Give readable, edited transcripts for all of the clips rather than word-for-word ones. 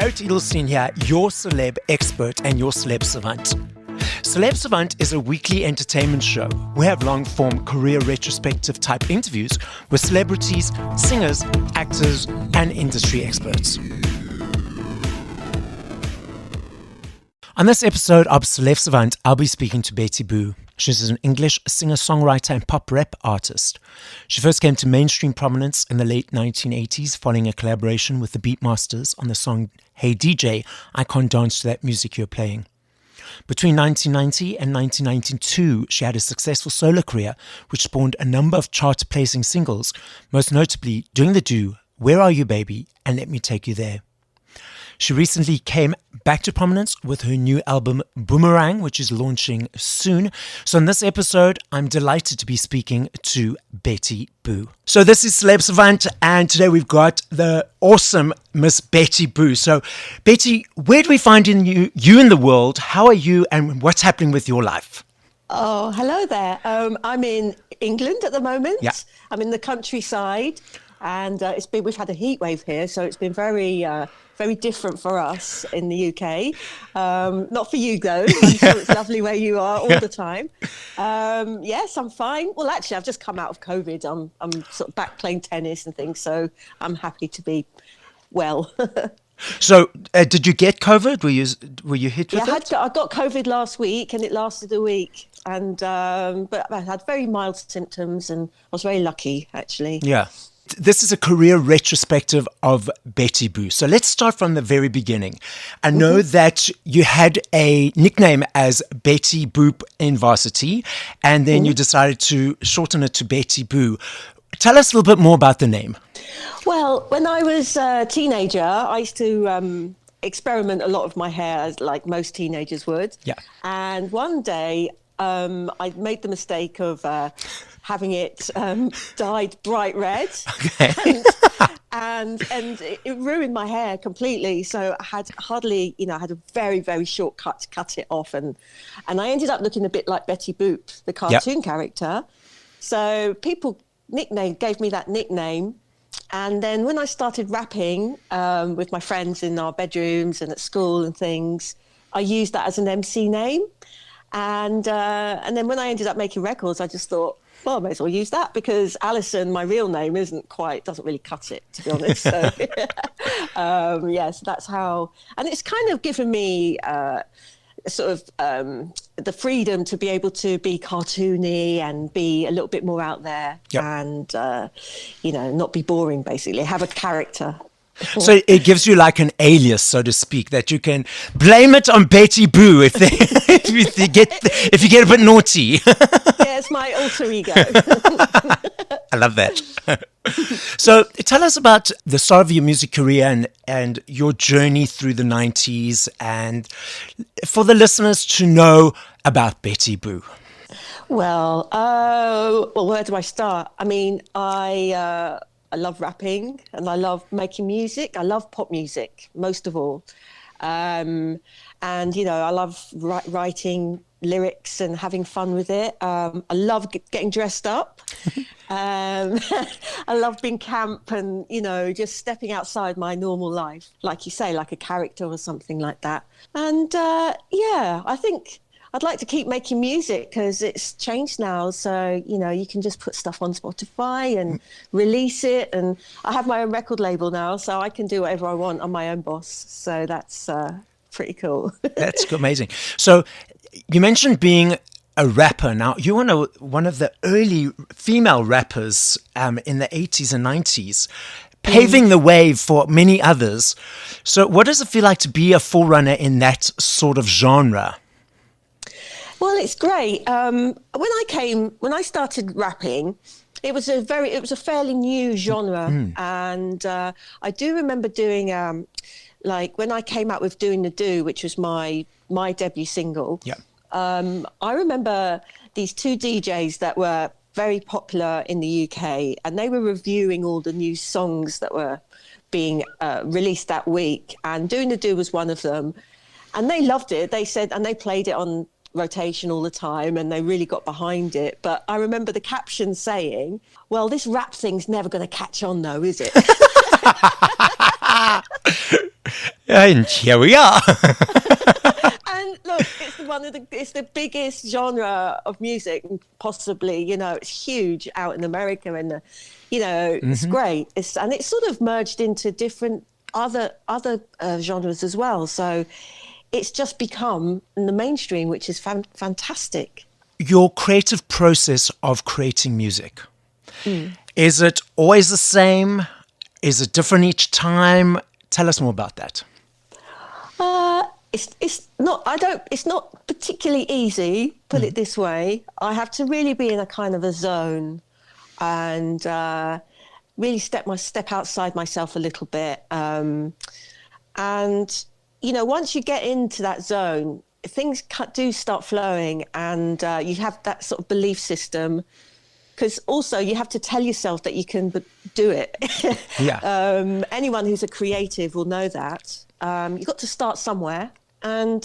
Barret Edelstein here, your celeb expert and your Celeb Savant. Celeb Savant is a weekly entertainment show. We have long-form career retrospective type interviews with celebrities, singers, actors, and industry experts. On this episode of Celeb Savant, I'll be speaking to Betty Boo. She's an English singer-songwriter and pop rap artist. She first came to mainstream prominence in the late 1980s following a collaboration with the Beatmasters on the song Hey DJ, I Can't Dance to That Music You're Playing. Between 1990 and 1992, she had a successful solo career which spawned a number of chart-placing singles, most notably Doin The Do, Where Are You Baby, and Let Me Take You There. She recently came back to prominence with her new album Boomerang, which is launching soon. So in this episode, I'm delighted to be speaking to Betty Boo. So this is Celeb Savant, and today we've got the awesome Miss Betty Boo. So Betty, where do we find you in the world? How are you, and what's happening with your life? Oh, hello there. I'm in England at the moment. Yeah. I'm in the countryside, and we've had a heat wave here, so it's been very different for us in the UK. Not for you though. I'm sure it's lovely where you are all the time. Yes, I'm fine. Well, actually, I've just come out of COVID. I'm sort of back playing tennis and things, so I'm happy to be well. So, did you get COVID? Were you hit with it? I got COVID last week, and it lasted a week. And but I had very mild symptoms, and I was very lucky, actually. Yeah. This is a career retrospective of Betty Boo. So let's start from the very beginning. I know that you had a nickname as Betty Boop in varsity, and then you decided to shorten it to Betty Boo. Tell us a little bit more about the name. Well, when I was a teenager, I used to experiment a lot with my hair, like most teenagers would. Yeah. And one day, I made the mistake of having it dyed bright red. Okay. and it ruined my hair completely. So I had I had a very, very short cut to cut it off. And I ended up looking a bit like Betty Boop, the cartoon character. So people gave me that nickname. And then when I started rapping with my friends in our bedrooms and at school and things, I used that as an MC name. And then when I ended up making records, I just thought, well, I may as well use that because Alison, my real name, doesn't really cut it, to be honest. So, so that's how. And it's kind of given me the freedom to be able to be cartoony and be a little bit more out there and, not be boring, basically, have a character. So it gives you like an alias, so to speak, that you can blame it on Betty Boo if you get a bit naughty. Yeah, it's my alter ego. I love that. So tell us about the start of your music career and your journey through the 90s, and for the listeners to know about Betty Boo. Well, where do I start? I mean, I love rapping and I love making music. I love pop music, most of all. And, I love writing lyrics and having fun with it. I love getting dressed up. I love being camp and, just stepping outside my normal life, like you say, like a character or something like that. And, I think I'd like to keep making music because it's changed now. So, you can just put stuff on Spotify and release it. And I have my own record label now, so I can do whatever I want. I'm my own boss. So that's pretty cool. That's amazing. So you mentioned being a rapper. Now, you were one of the early female rappers in the 80s and 90s, paving the way for many others. So what does it feel like to be a forerunner in that sort of genre? Well, it's great. When I started rapping, it was a fairly new genre, and I do remember doing when I came out with Doin The Do, which was my debut single. Yeah. I remember these two DJs that were very popular in the UK, and they were reviewing all the new songs that were being released that week, and Doin The Do was one of them, and they loved it. They said, and they played it on rotation all the time and they really got behind it. But I remember the caption saying, well, this rap thing's never going to catch on though, is it? And here we are. And look, it's the biggest genre of music, possibly. You know, it's huge out in America, and it's great. It's sort of merged into different other genres as well. So it's just become in the mainstream, which is fantastic. Your creative process of creating music, is it always the same? Is it different each time? Tell us more about that. It's not. It's not particularly easy. Put it this way. I have to really be in a kind of a zone, and really step outside myself a little bit. And once you get into that zone, things do start flowing, and you have that sort of belief system. Because also you have to tell yourself that you can do it. Yeah. Anyone who's a creative will know that. You've got to start somewhere. And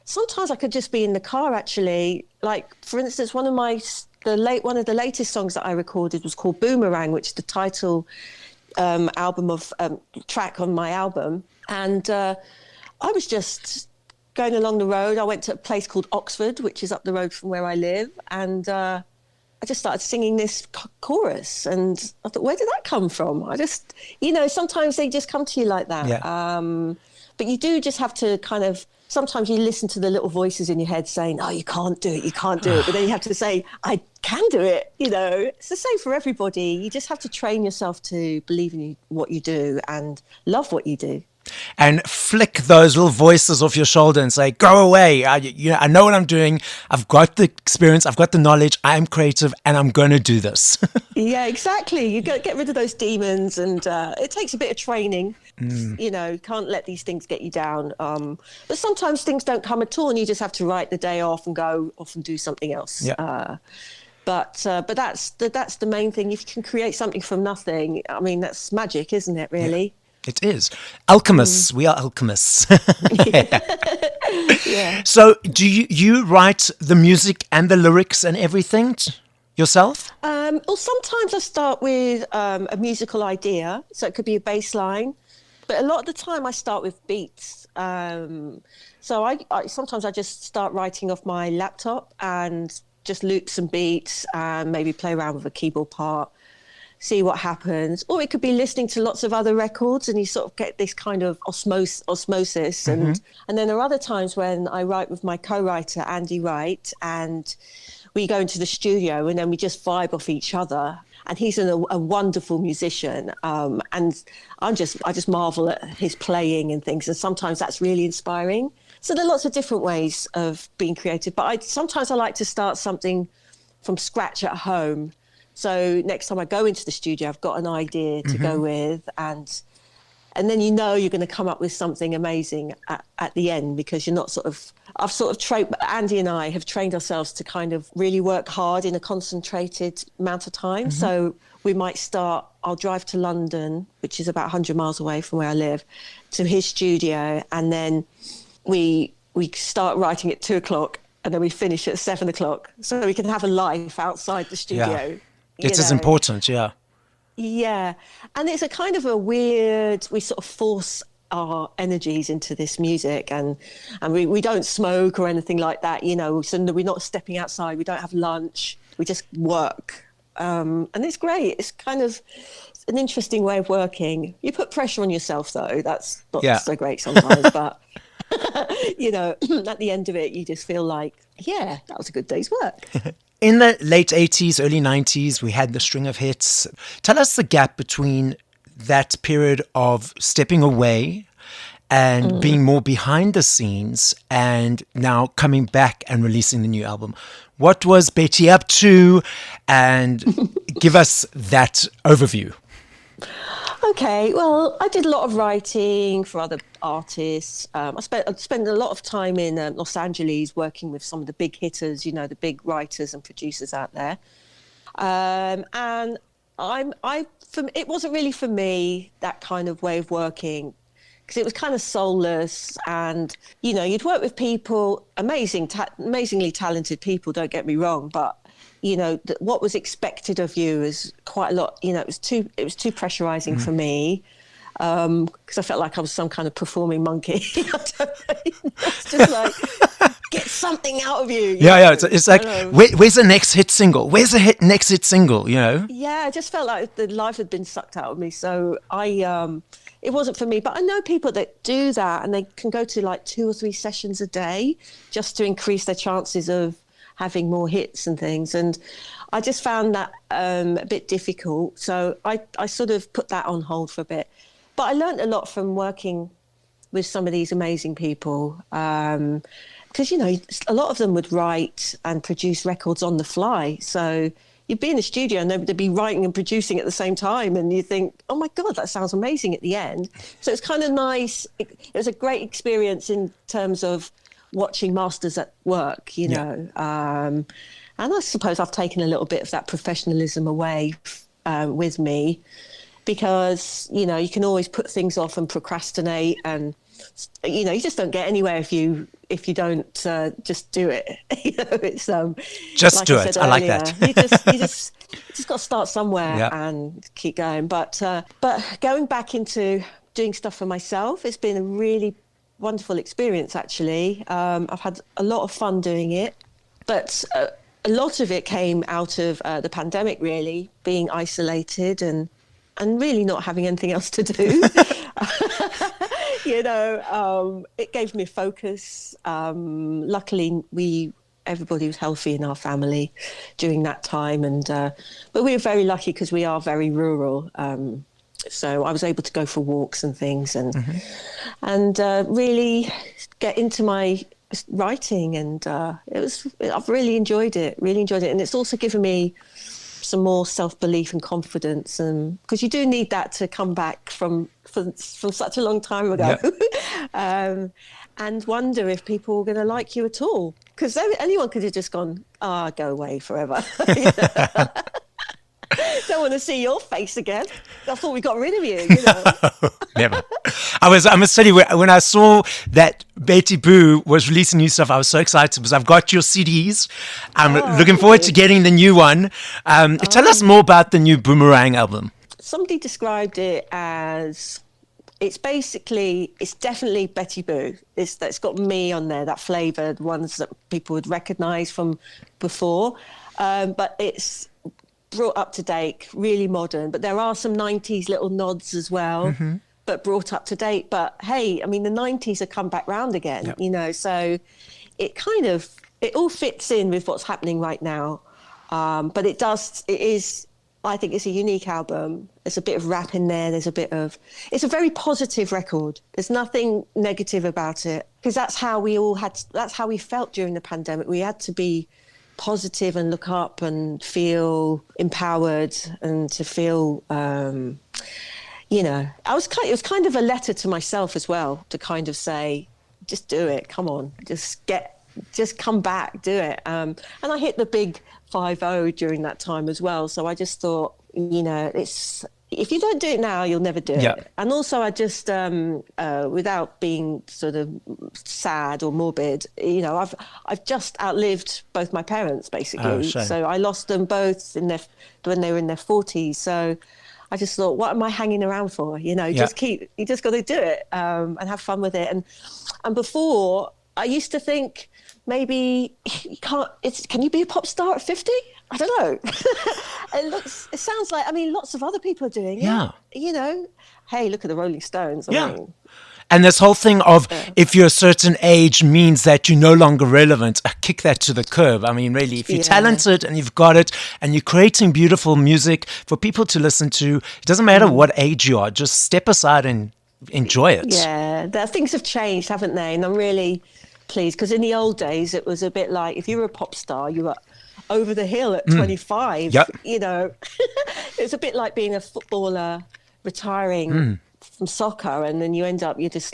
sometimes I could just be in the car, actually. Like, for instance, one of the latest songs that I recorded was called Boomerang, which is the title track on my album. And I was just going along the road. I went to a place called Oxford, which is up the road from where I live. And I just started singing this chorus, and I thought, where did that come from? I just, sometimes they just come to you like that. Yeah. But you do just have to sometimes you listen to the little voices in your head saying, oh, you can't do it, you can't do it. But then you have to say, I can do it. It's the same for everybody. You just have to train yourself to believe in what you do and love what you do. And flick those little voices off your shoulder and say, go away. I know what I'm doing. I've got the experience. I've got the knowledge. I am creative, and I'm going to do this. Yeah, exactly. You got to get rid of those demons, and it takes a bit of training. You can't let these things get you down. But sometimes things don't come at all, and you just have to write the day off and go off and do something else. Yeah. But that's the main thing. If you can create something from nothing, I mean, that's magic, isn't it, really? Yeah. It is. Alchemists. We are alchemists. Yeah. So do you write the music and the lyrics and everything yourself? Well, sometimes I start with a musical idea. So it could be a bass line. But a lot of the time I start with beats. So I sometimes I just start writing off my laptop and just loop some beats and maybe play around with a keyboard part. See what happens. Or it could be listening to lots of other records, and you sort of get this kind of osmosis. And then there are other times when I write with my co-writer, Andy Wright, and we go into the studio and then we just vibe off each other. And he's a wonderful musician. And I just marvel at his playing and things. And sometimes that's really inspiring. So there are lots of different ways of being creative. But sometimes I like to start something from scratch at home. So next time I go into the studio, I've got an idea to go with, and then you're going to come up with something amazing at the end, because you're not Andy and I have trained ourselves to kind of really work hard in a concentrated amount of time. So we might I'll drive to London, which is about 100 miles away from where I live, to his studio, and then we start writing at 2:00, and then we finish at 7:00, so we can have a life outside the studio. Yeah. It is important, yeah. Yeah. And it's a kind of we sort of force our energies into this music, and we don't smoke or anything like that, so we're not stepping outside, we don't have lunch, we just work. And it's great. It's kind of an interesting way of working. You put pressure on yourself, though. That's not so great sometimes, but at the end of it, you just feel like, yeah, that was a good day's work. In the late 80s, early 90s, we had the string of hits. Tell us the gap between that period of stepping away and being more behind the scenes, and now coming back and releasing the new album. What was Betty up to? And give us that overview. Okay, well, I did a lot of writing for other artists. I spent a lot of time in Los Angeles working with some of the big hitters, the big writers and producers out there. And it wasn't really for me, that kind of way of working, because it was kind of soulless. And you'd work with people, amazingly talented people, don't get me wrong, but what was expected of you is quite a lot. It was too pressurizing for me. because I felt like I was some kind of performing monkey. I don't know. It's just like, get something out of you. Yeah. It's like, where's the next hit single? Where's the next hit single, you know? Yeah, I just felt like the life had been sucked out of me. So it wasn't for me. But I know people that do that, and they can go to like 2 or 3 sessions a day just to increase their chances of having more hits and things. And I just found that a bit difficult. So I sort of put that on hold for a bit. But I learned a lot from working with some of these amazing people. Because, you know, a lot of them would write and produce records on the fly. So you'd be in the studio and they'd be writing and producing at the same time. And you think, oh, my God, that sounds amazing at the end. So it's kind of nice. It was a great experience in terms of watching masters at work, you know. And I suppose I've taken a little bit of that professionalism away with me, because, you know, you can always put things off and procrastinate, and, you know, you just don't get anywhere if you don't just do it. You know, it's just like do it. I like that. you just got to start somewhere and keep going. But going back into doing stuff for myself, it's been a really wonderful experience, actually. I've had a lot of fun doing it, but a lot of it came out of the pandemic, really, being isolated and really not having anything else to do. You know, it gave me a focus. Luckily, everybody was healthy in our family during that time, and but we were very lucky because we are very rural. So I was able to go for walks and things, and really get into my writing, and I've really enjoyed it, and it's also given me some more self-belief and confidence, and because you do need that to come back from such a long time ago. And wonder if people were going to like you at all, because anyone could have just gone, go away forever. Don't want to see your face again. I thought we got rid of you, you know. Never. I must tell you, when I saw that Betty Boo was releasing new stuff, I was so excited because I've got your CDs. I'm looking forward to getting the new one. Tell us more about the new Boomerang album. Somebody described it as, it's definitely Betty Boo. It's got me on there, that flavoured ones that people would recognise from before. But it's brought up to date, really modern, but there are some 90s little nods as well, but brought up to date. But hey, I mean, the 90s have come back round again, you know, so it all fits in with what's happening right now. But I think it's a unique album. There's a bit of rap in there. It's a very positive record. There's nothing negative about it, because that's how we felt during the pandemic. We had to be positive and look up and feel empowered, and to feel, you know, it was kind of a letter to myself as well, to kind of say, just do it. Come on, just come back, do it. And I hit the big 5-0 during that time as well. So I just thought, you know, if you don't do it now, you'll never do it. And also I just, without being sort of sad or morbid, you know, I've just outlived both my parents, basically. So I lost them both when they were in their 40s. So I just thought, what am I hanging around for? You know, you just got to do it, and have fun with it. And before, I used to think, maybe can you be a pop star at 50? I don't know. It sounds like, I mean, lots of other people are doing it. You know, hey, look at the Rolling Stones. I mean, and this whole thing of if you're a certain age means that you're no longer relevant, kick that to the curb. I mean, really, if you're talented and you've got it and you're creating beautiful music for people to listen to, it doesn't matter what age you are, just step aside and enjoy it. Yeah, things have changed, haven't they? And I'm really pleased, because in the old days, it was a bit like, if you were a pop star, you were over the hill at 25. You know, it's a bit like being a footballer retiring from soccer, and then you just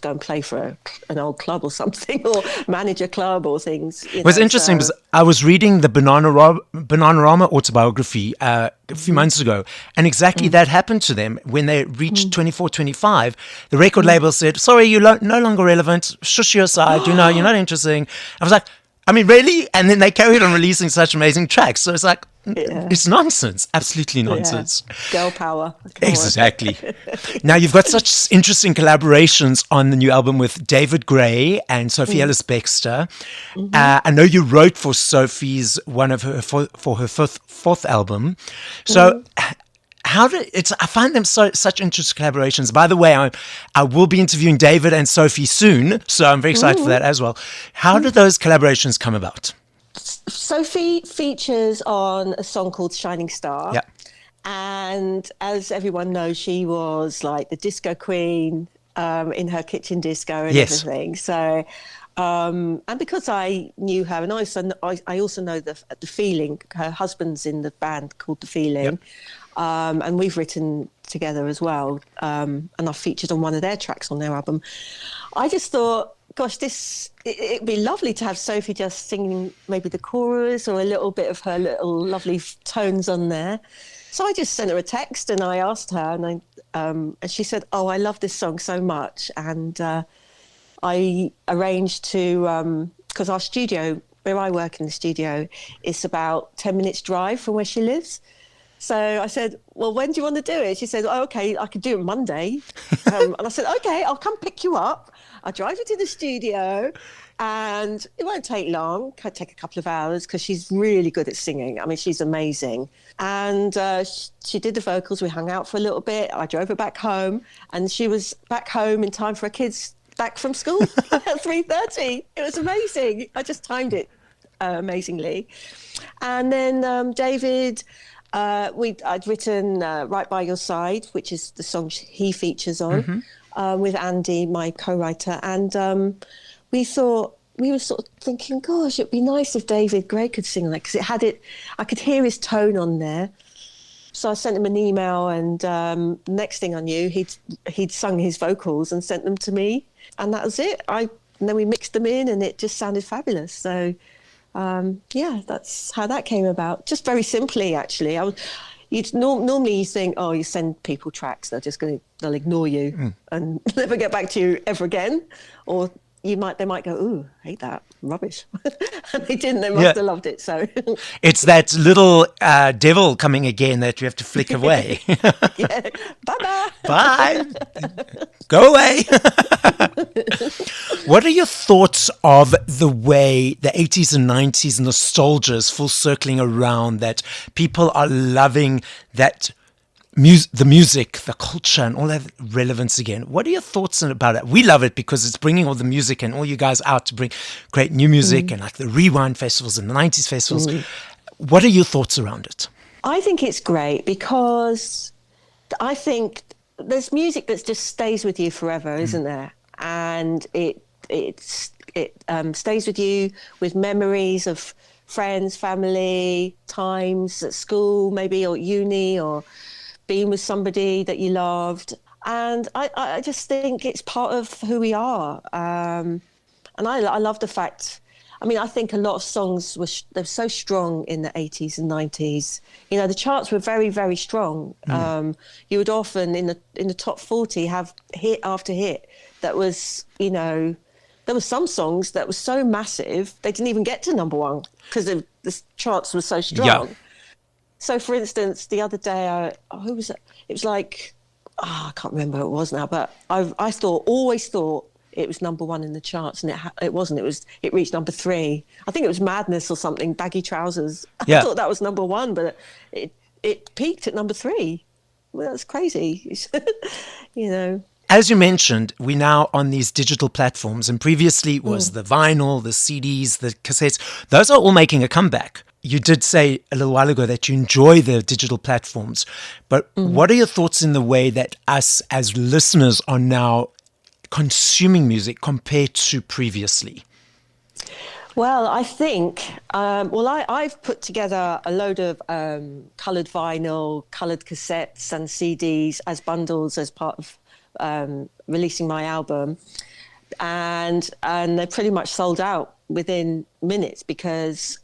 go and play for an old club or something, or manage a club or things. It was interesting because I was reading the Bananarama autobiography a few months ago, and exactly that happened to them when they reached 24, 25. The record label said, sorry, you're no longer relevant, shush you aside, you know, you're not interesting. I was like, I mean, really? And then they carried on releasing such amazing tracks. So it's like, it's nonsense. Absolutely nonsense. Yeah. Girl power. Exactly. Now, you've got such interesting collaborations on the new album with David Gray and Sophie Ellis Bextor. I know you wrote for Sophie's one of her for her fourth album. So I find them such interesting collaborations. By the way, I will be interviewing David and Sophie soon, so I'm very excited for that as well. How did those collaborations come about? Sophie features on a song called Shining Star. Yeah. And as everyone knows, she was like the disco queen in her kitchen disco and everything. So, and because I knew her, and I also know the Feeling, her husband's in the band called The Feeling. Yep. And we've written together as well. And I've featured on one of their tracks on their album. I just thought, gosh, it'd be lovely to have Sophie just singing maybe the chorus or a little bit of her little lovely tones on there. So I just sent her a text and I asked her, and she said, "Oh, I love this song so much." And I arranged to, because our studio, where I work in the studio, is about 10 minutes drive from where she lives. So I said, "Well, when do you want to do it?" She said, "Oh, okay, I could do it Monday." And I said, "Okay, I'll come pick you up. I'll drive you to the studio and it won't take long. Could take a couple of hours because she's really good at singing. I mean, she's amazing." And she did the vocals. We hung out for a little bit. I drove her back home and she was back home in time for her kids back from school at 3:30. It was amazing. I just timed it amazingly. And then David... I'd written Right By Your Side, which is the song he features on, with Andy, my co-writer. And we were sort of thinking, gosh, it'd be nice if David Gray could sing that, because I could hear his tone on there. So I sent him an email, and next thing I knew, he'd sung his vocals and sent them to me. And that was it. And then we mixed them in and it just sounded fabulous. So... that's how that came about. Just very simply, actually. Normally you think, oh, you send people tracks, they'll ignore you and never get back to you ever again. Or they might go, ooh, hate that, rubbish. And they didn't, they must have loved it. So it's that little devil coming again that you have to flick away. Bye-bye. Bye. Go away. What are your thoughts of the way the 80s and 90s nostalgia is full circling around, that people are loving that the music, the culture, and all that relevance again? What are your thoughts about it? We love it because it's bringing all the music and all you guys out to bring great new music and like the Rewind festivals and the 90s festivals. What are your thoughts around it? I think it's great because I think there's music that just stays with you forever, isn't there? And it stays with you with memories of friends, family, times at school, maybe, or uni, or being with somebody that you loved. And I just think it's part of who we are. And I love the fact, I mean, I think a lot of songs they're so strong in the 80s and 90s. You know, the charts were very, very strong. You would often in the top 40 have hit after hit that was, you know, there were some songs that were so massive they didn't even get to number one because the charts were so strong. Yeah. So, for instance, the other day, who was it? It was like, I can't remember who it was now, but I always thought it was number one in the charts, and it wasn't. It reached number 3. I think it was Madness or something, Baggy Trousers. Yeah. I thought that was number 1, but it peaked at number 3. Well, that's crazy, you know. As you mentioned, we're now on these digital platforms, and previously it was the vinyl, the CDs, the cassettes. Those are all making a comeback. You did say a little while ago that you enjoy the digital platforms, but what are your thoughts in the way that us as listeners are now consuming music compared to previously? Well, I think, I've put together a load of coloured vinyl, coloured cassettes and CDs as bundles as part of releasing my album, and they're pretty much sold out within minutes because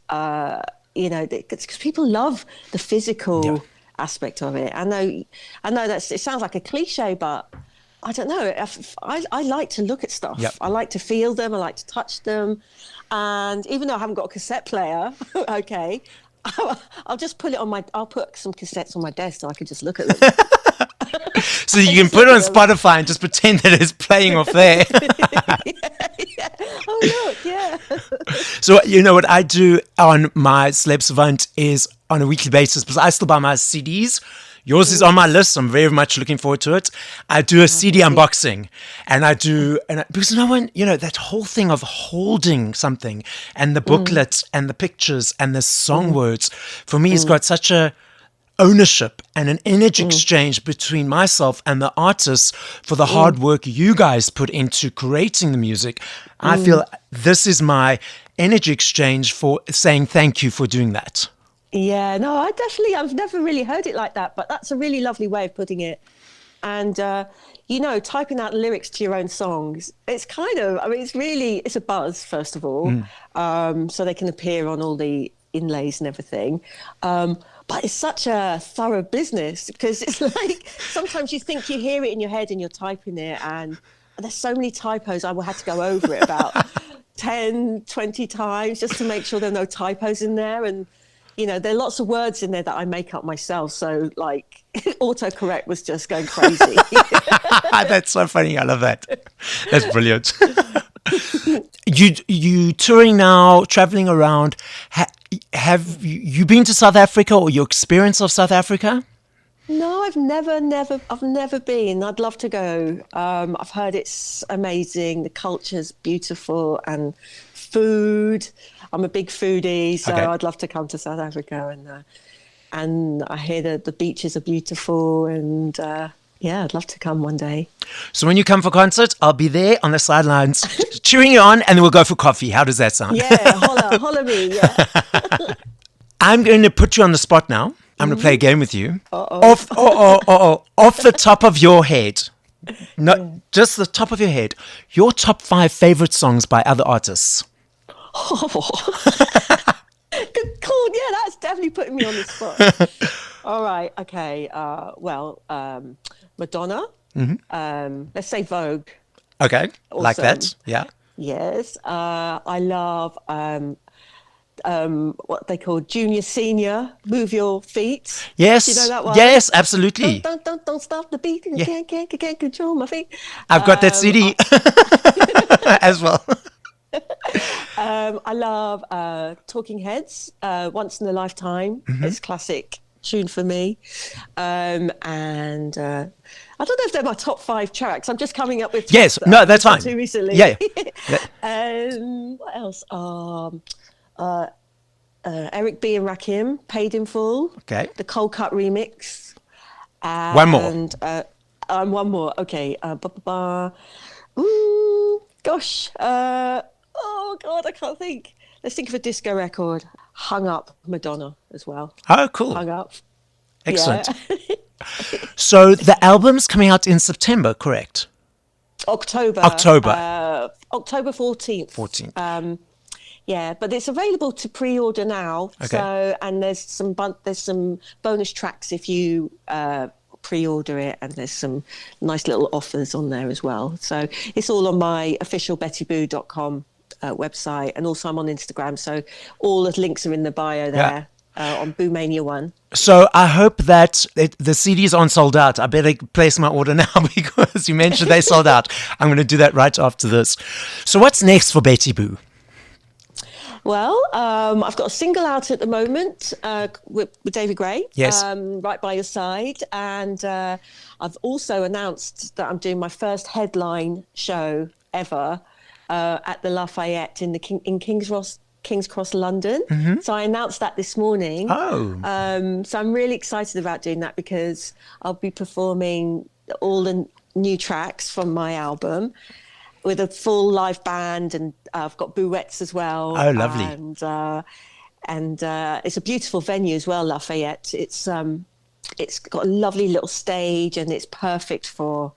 because people love the physical aspect of it. I know it sounds like a cliche, but I don't know. I like to look at stuff. Yep. I like to feel them. I like to touch them. And even though I haven't got a cassette player, okay, I'll just put it on I'll put some cassettes on my desk so I can just look at them. So you can put it on Spotify and just pretend that it's playing off there. Yeah. Oh, look, yeah. So, you know, what I do on my Celeb Savant is on a weekly basis, because I still buy my CDs. Yours is on my list. I'm very much looking forward to it. I do a CD unboxing, and because no one, you know, that whole thing of holding something and the booklet and the pictures and the song words, for me, has got such a ownership and an energy exchange between myself and the artists for the hard work you guys put into creating the music. I feel this is my energy exchange for saying thank you for doing that. Yeah, no, I've never really heard it like that, but that's a really lovely way of putting it. And, you know, typing out lyrics to your own songs, it's kind of, I mean, it's a buzz, first of all, so they can appear on all the inlays and everything. But it's such a thorough business, because it's like sometimes you think you hear it in your head and you're typing it, and there's so many typos. I will have to go over it about 10, 20 times just to make sure there are no typos in there. And, you know, there are lots of words in there that I make up myself. So, like, autocorrect was just going crazy. That's so funny. I love that. That's brilliant. You touring now, traveling around. Have you been to South Africa, or your experience of South Africa? No, I've never been. I'd love to go. I've heard it's amazing. The culture's beautiful, and food. I'm a big foodie, so I'd love to come to South Africa, and I hear that the beaches are beautiful, and yeah, I'd love to come one day. So when you come for concert, I'll be there on the sidelines cheering you on, and then we'll go for coffee. How does that sound? Yeah, holla me, yeah. I'm going to put you on the spot now. I'm going to play a game with you. Off the top of your head, just the top of your head, your top 5 favorite songs by other artists. Oh. Good call. Yeah, that's definitely putting me on the spot. All right. Okay. Madonna. Let's say Vogue. Okay. Awesome. Like that. Yeah. Yes. I love what they call Junior Senior. Move Your Feet. Yes. Do you know that one? Yes, absolutely. Don't stop the beat. Yeah. Can't control my feet. I've got that CD as well. I love Talking Heads, Once in a Lifetime. It's a classic tune for me. And I don't know if they're my top 5 tracks. I'm just coming up with yes, no, that's fine. Too recently. Yeah. What else? Eric B. and Rakim, Paid in Full. Okay. The Cold Cut remix. One more. And one more. Okay. Ooh, gosh. Oh God, I can't think. Let's think of a disco record. Hung Up, Madonna as well. Oh, cool. Hung Up. Excellent. Yeah. So the album's coming out in September, correct? October 14th. 14th. Yeah, but it's available to pre-order now. Okay. So, and there's some bonus tracks if you pre-order it, and there's some nice little offers on there as well. So it's all on my official bettyboo.com website, and also I'm on Instagram. So all the links are in the bio there. On Boomania 1. So I hope that the CDs aren't sold out. I better place my order now, because you mentioned they sold out. I'm going to do that right after this. So what's next for Betty Boo? Well, I've got a single out at the moment with David Gray. Yes. Right By Your Side. And I've also announced that I'm doing my first headline show ever at the Lafayette in King's Cross, London. So I announced that this morning. So I'm really excited about doing that, because I'll be performing all the new tracks from my album with a full live band, and I've got bouettes as well. Oh, lovely. And it's a beautiful venue as well, Lafayette. It's got a lovely little stage, and it's perfect for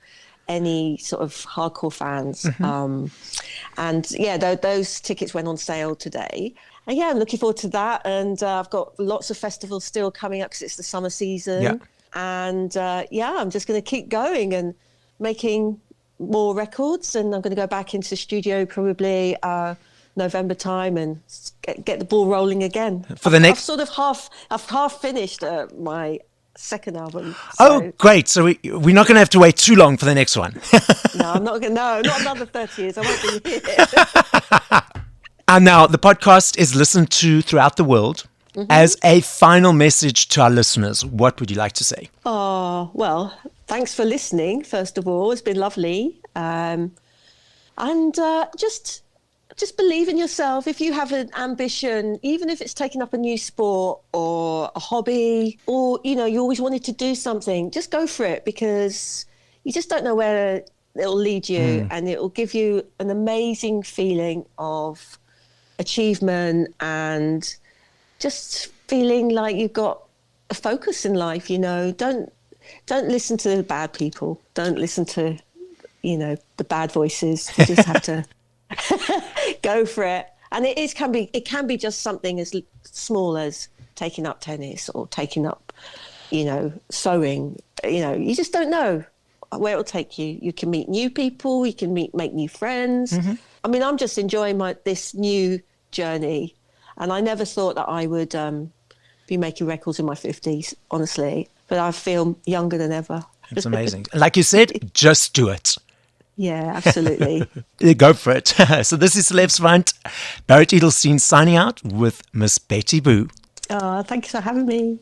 any sort of hardcore fans. And yeah, those tickets went on sale today. And yeah, I'm looking forward to that. And I've got lots of festivals still coming up, because it's the summer season. Yeah. And yeah, I'm just going to keep going and making more records, and I'm going to go back into the studio probably November time and get the ball rolling again. I've half finished my second album. So. Oh, great! So we're not going to have to wait too long for the next one. No, I'm not going. No, not another 30 years. I won't be here. And now the podcast is listened to throughout the world. Mm-hmm. As a final message to our listeners, what would you like to say? Oh, well, thanks for listening. First of all, it's been lovely, and just believe in yourself. If you have an ambition, even if it's taking up a new sport or a hobby, or, you know, you always wanted to do something, just go for it, because you just don't know where it'll lead you. And it will give you an amazing feeling of achievement and just feeling like you've got a focus in life. You know, don't listen to the bad people. Don't listen to, you know, the bad voices. You just have to go for it. And it can be just something as small as taking up tennis or taking up, you know, sewing. You know, you just don't know where it'll take you. You can meet new people. You can make new friends. Mm-hmm. I mean, I'm just enjoying this new journey, and I never thought that I would be making records in my 50s, honestly. But I feel younger than ever. It's amazing. Like you said, just do it. Yeah, absolutely. Go for it. So this is Celeb Savant, Barret Edelstein signing out with Miss Betty Boo. Thank you for having me.